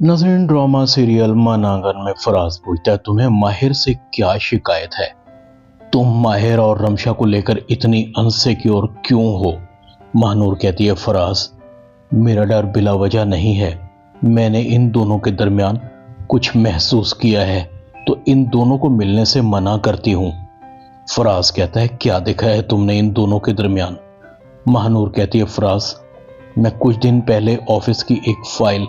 नाज़रीन, drama serial मानांगन में फराज पूछता है, तुम्हें माहिर से क्या शिकायत है? तुम माहिर और रमशा को लेकर इतनी इनसिक्योर क्यों हो? महानूर कहती है, फराज मेरा डर बिला वजह नहीं है। मैंने इन दोनों के दरमियान कुछ महसूस किया है तो इन दोनों को मिलने से मना करती हूँ। फराज कहता है, क्या देखा है तुमने इन दोनों के दरमियान? महानूर कहती है, फराज मैं कुछ दिन पहले ऑफिस की एक फाइल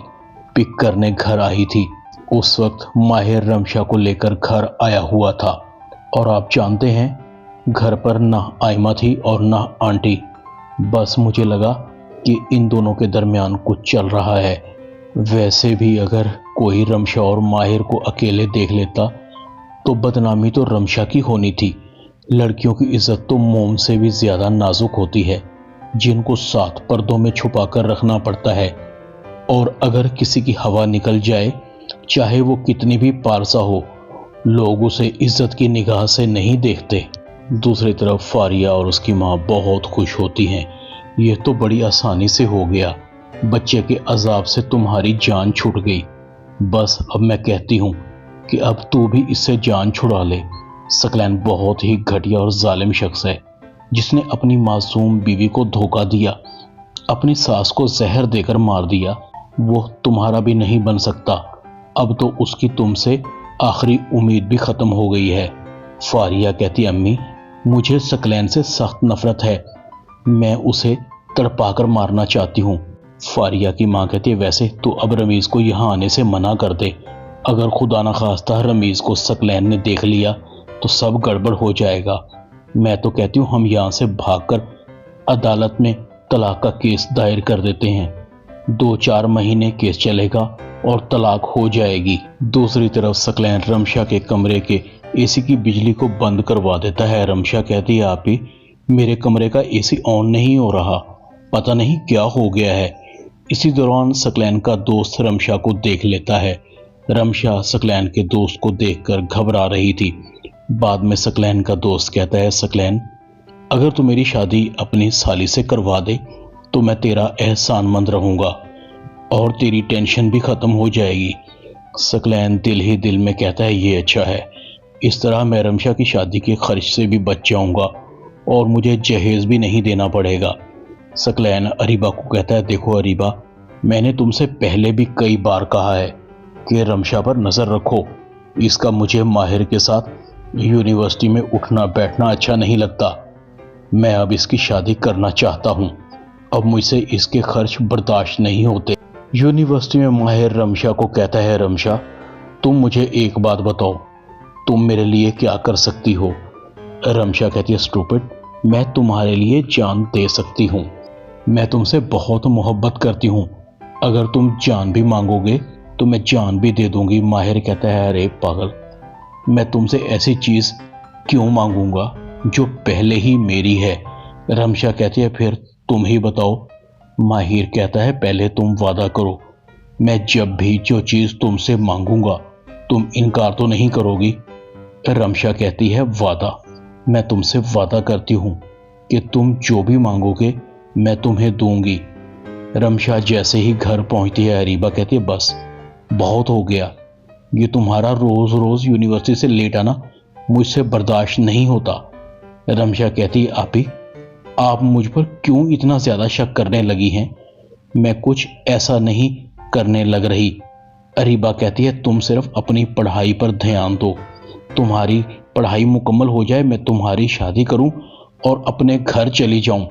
पिक करने घर आई थी। उस वक्त माहिर रमशा को लेकर घर आया हुआ था और आप जानते हैं घर पर ना आयमा थी और ना आंटी। बस मुझे लगा कि इन दोनों के दरमियान कुछ चल रहा है। वैसे भी अगर कोई रमशा और माहिर को अकेले देख लेता तो बदनामी तो रमशा की होनी थी। लड़कियों की इज्जत तो मोम से भी ज्यादा नाजुक होती है, जिनको सात पर्दों में छुपा कर रखना पड़ता है। और अगर किसी की हवा निकल जाए, चाहे वो कितनी भी पारसा हो, लोग उसे इज्जत की निगाह से नहीं देखते। दूसरी तरफ फारिया और उसकी माँ बहुत खुश होती हैं। ये तो बड़ी आसानी से हो गया, बच्चे के अजाब से तुम्हारी जान छूट गई। बस अब मैं कहती हूँ कि अब तू भी इससे जान छुड़ा ले। सकलैन बहुत ही घटिया और जालिम शख्स है, जिसने अपनी मासूम बीवी को धोखा दिया, अपनी सास को जहर देकर मार दिया। वो तुम्हारा भी नहीं बन सकता। अब तो उसकी तुमसे आखिरी उम्मीद भी खत्म हो गई है। फारिया कहती, अम्मी मुझे सकलैन से सख्त नफरत है, मैं उसे तड़पाकर मारना चाहती हूँ। फारिया की माँ कहती है, वैसे तो अब रमीज को यहाँ आने से मना कर दे। अगर खुदा न खास्ता रमीज को सकलैन ने देख लिया तो सब गड़बड़ हो जाएगा। मैं तो कहती हूँ हम यहाँ से भागकर अदालत में तलाक का केस दायर कर देते हैं। 2-4 महीने केस चलेगा और तलाक हो जाएगी। दूसरी तरफ सकलैन रमशा के कमरे के एसी की बिजली को बंद करवा देता है। रमशा कहती है, आप ही मेरे कमरे का एसी ऑन नहीं हो रहा, पता नहीं क्या हो गया है। इसी दौरान सकलैन का दोस्त रमशा को देख लेता है। रमशा सकलैन के दोस्त को देखकर घबरा रही थी। बाद में सकलैन का दोस्त कहता है, सकलैन अगर तू मेरी शादी अपनी साली से करवा दे तो मैं तेरा एहसानमंद रहूंगा और तेरी टेंशन भी खत्म हो जाएगी। सकलैन दिल ही दिल में कहता है, ये अच्छा है, इस तरह मैं रमशा की शादी के खर्च से भी बच जाऊंगा और मुझे जहेज भी नहीं देना पड़ेगा। सकलैन अरीबा को कहता है, देखो अरीबा, मैंने तुमसे पहले भी कई बार कहा है कि रमशा पर नजर रखो। इसका मुझे माहिर के साथ यूनिवर्सिटी में उठना बैठना अच्छा नहीं लगता। मैं अब इसकी शादी करना चाहता हूँ। अब मुझसे इसके खर्च बर्दाश्त नहीं होते। यूनिवर्सिटी में माहिर रमशा को कहता है, रमशा तुम मुझे एक बात बताओ, तुम मेरे लिए क्या कर सकती हो? रमशा कहती है, स्टूपिड, मैं तुम्हारे लिए जान दे सकती हूँ। मैं तुमसे बहुत मोहब्बत करती हूँ। अगर तुम जान भी मांगोगे तो मैं जान भी दे दूंगी। माहिर कहता है, अरे पागल, मैं तुमसे ऐसी चीज क्यों मांगूंगा जो पहले ही मेरी है। रमशा कहती है, फिर तुम ही बताओ। माहिर कहता है, पहले तुम वादा करो, मैं जब भी जो चीज तुमसे मांगूंगा तुम इनकार तो नहीं करोगी। रमशा कहती है, वादा, मैं तुमसे वादा करती हूं कि तुम जो भी मांगोगे मैं तुम्हें दूंगी। रमशा जैसे ही घर पहुंचती है, अरीबा कहती है, बस बहुत हो गया, ये तुम्हारा रोज रोज यूनिवर्सिटी से लेट आना मुझसे बर्दाश्त नहीं होता। रमशा कहती है, आप मुझ पर क्यों इतना ज्यादा शक करने लगी हैं? मैं कुछ ऐसा नहीं करने लग रही। अरीबा कहती है, तुम सिर्फ अपनी पढ़ाई पर ध्यान दो। तुम्हारी पढ़ाई मुकम्मल हो जाए, मैं तुम्हारी शादी करूं और अपने घर चली जाऊं।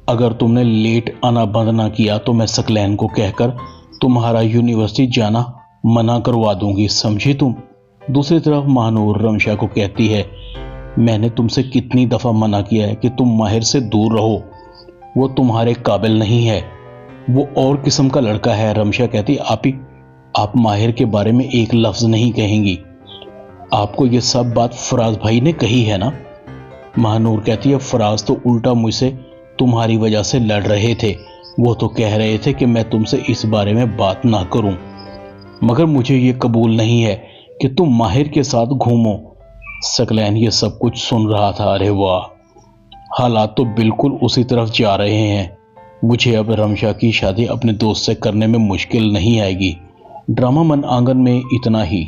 अगर तुमने लेट आना बंद ना किया तो मैं सकलैन को कहकर तुम्हारा यूनिवर्सिटी जाना मना करवा दूंगी, समझी तुम? दूसरी तरफ महानूर रमशा को कहती है, मैंने तुमसे कितनी दफा मना किया है कि तुम माहिर से दूर रहो, वो तुम्हारे काबिल नहीं है, वो और किस्म का लड़का है। रमशा कहती, आप माहिर के बारे में एक लफ्ज नहीं कहेंगी। आपको ये सब बात फराज भाई ने कही है ना? महानूर कहती है, फराज तो उल्टा मुझसे तुम्हारी वजह से लड़ रहे थे। वो तो कह रहे थे कि मैं तुमसे इस बारे में बात ना करूं, मगर मुझे ये कबूल नहीं है कि तुम माहिर के साथ घूमो। सकलैन ये सब कुछ सुन रहा था। अरे वाह, हालात तो बिल्कुल उसी तरफ जा रहे हैं। मुझे अब रमशा की शादी अपने दोस्त से करने में मुश्किल नहीं आएगी। ड्रामा मन आंगन में इतना ही।